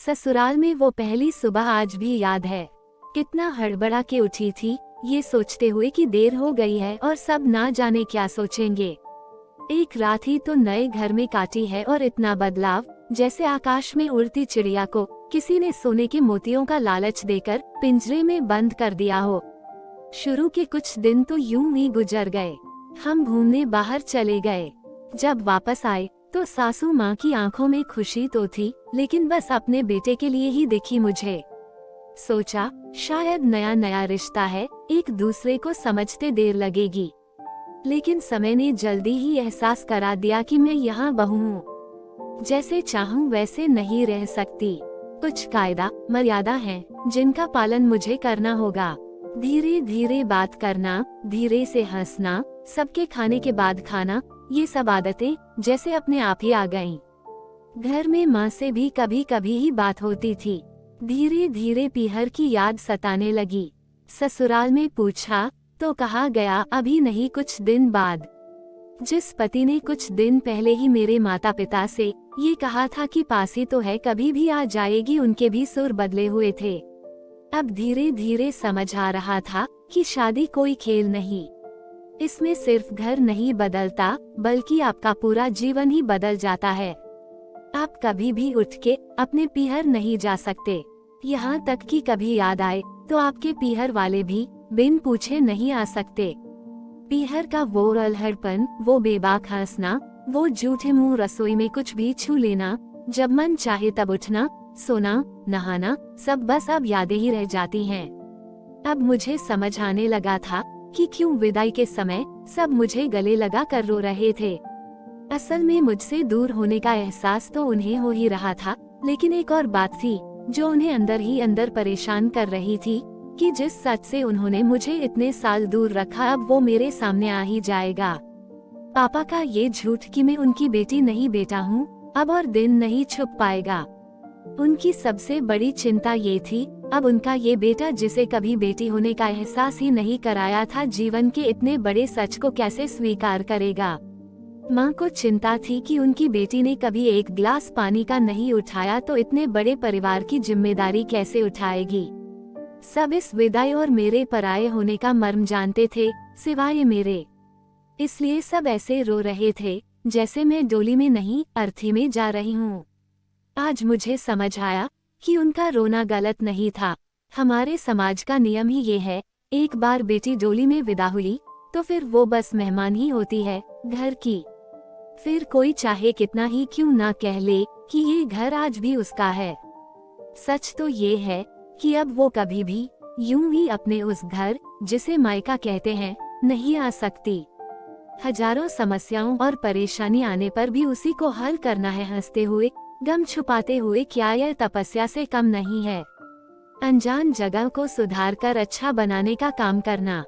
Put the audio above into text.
ससुराल में वो पहली सुबह आज भी याद है। कितना हड़बड़ा के उठी थी, ये सोचते हुए कि देर हो गई है और सब ना जाने क्या सोचेंगे। एक रात ही तो नए घर में काटी है और इतना बदलाव, जैसे आकाश में उड़ती चिड़िया को किसी ने सोने के मोतियों का लालच देकर पिंजरे में बंद कर दिया हो। शुरू के कुछ दिन तो यूं ही गुजर गए। हम घूमने बाहर चले गए। जब वापस आए तो सासू माँ की आंखों में खुशी तो थी, लेकिन बस अपने बेटे के लिए ही दिखी मुझे। सोचा शायद नया नया रिश्ता है, एक दूसरे को समझते देर लगेगी, लेकिन समय ने जल्दी ही एहसास करा दिया कि मैं यहाँ बहू हूँ। जैसे चाहूँ वैसे नहीं रह सकती। कुछ कायदा मर्यादा हैं, जिनका पालन मुझे करना होगा। धीरे धीरे बात करना, धीरे से हंसना, सबके खाने के बाद खाना, ये सब आदतें जैसे अपने आप ही आ गईं। घर में माँ से भी कभी कभी ही बात होती थी। धीरे धीरे पीहर की याद सताने लगी। ससुराल में पूछा तो कहा गया अभी नहीं, कुछ दिन बाद। जिस पति ने कुछ दिन पहले ही मेरे माता पिता से ये कहा था कि पास ही तो है, कभी भी आ जाएगी, उनके भी सुर बदले हुए थे। अब धीरे धीरे समझ आ रहा था कि शादी कोई खेल नहीं, इसमें सिर्फ घर नहीं बदलता, बल्कि आपका पूरा जीवन ही बदल जाता है। आप कभी भी उठ के अपने पीहर नहीं जा सकते, यहाँ तक कि कभी याद आए तो आपके पीहर वाले भी बिन पूछे नहीं आ सकते। पीहर का वो अल्हड़पन, वो बेबाक हंसना, वो झूठे मुंह रसोई में कुछ भी छू लेना, जब मन चाहे तब उठना, सोना, नहाना, सब बस अब यादें ही रह जाती हैं। अब मुझे समझ आने लगा था कि क्यों विदाई के समय सब मुझे गले लगा कर रो रहे थे। असल में मुझसे दूर होने का एहसास तो उन्हें हो ही रहा था, लेकिन एक और बात थी जो उन्हें अंदर ही अंदर परेशान कर रही थी कि जिस सच से उन्होंने मुझे इतने साल दूर रखा, अब वो मेरे सामने आ ही जाएगा। पापा का ये झूठ कि मैं उनकी बेटी नहीं बेटा हूँ, अब और दिन नहीं छुप पाएगा। उनकी सबसे बड़ी चिंता ये थी, अब उनका ये बेटा जिसे कभी बेटी होने का एहसास ही नहीं कराया था, जीवन के इतने बड़े सच को कैसे स्वीकार करेगा। माँ को चिंता थी कि उनकी बेटी ने कभी एक गिलास पानी का नहीं उठाया तो इतने बड़े परिवार की जिम्मेदारी कैसे उठाएगी। सब इस विदाई और मेरे पराये होने का मर्म जानते थे, सिवाय मेरे। इसलिए सब ऐसे रो रहे थे जैसे मैं डोली में नहीं, अर्थी में जा रही हूँ। आज मुझे समझ आया कि उनका रोना गलत नहीं था। हमारे समाज का नियम ही ये है, एक बार बेटी डोली में विदा हुई तो फिर वो बस मेहमान ही होती है घर की। फिर कोई चाहे कितना ही क्यों ना कह ले कि ये घर आज भी उसका है। सच तो ये है कि अब वो कभी भी यूं ही अपने उस घर, जिसे मायका कहते हैं, नहीं आ सकती। हजारों समस्याओं और परेशानी आने पर भी उसी को हल करना है, हंसते हुए, गम छुपाते हुए। क्या यह तपस्या से कम नहीं है? अनजान जगह को सुधार कर अच्छा बनाने का काम करना।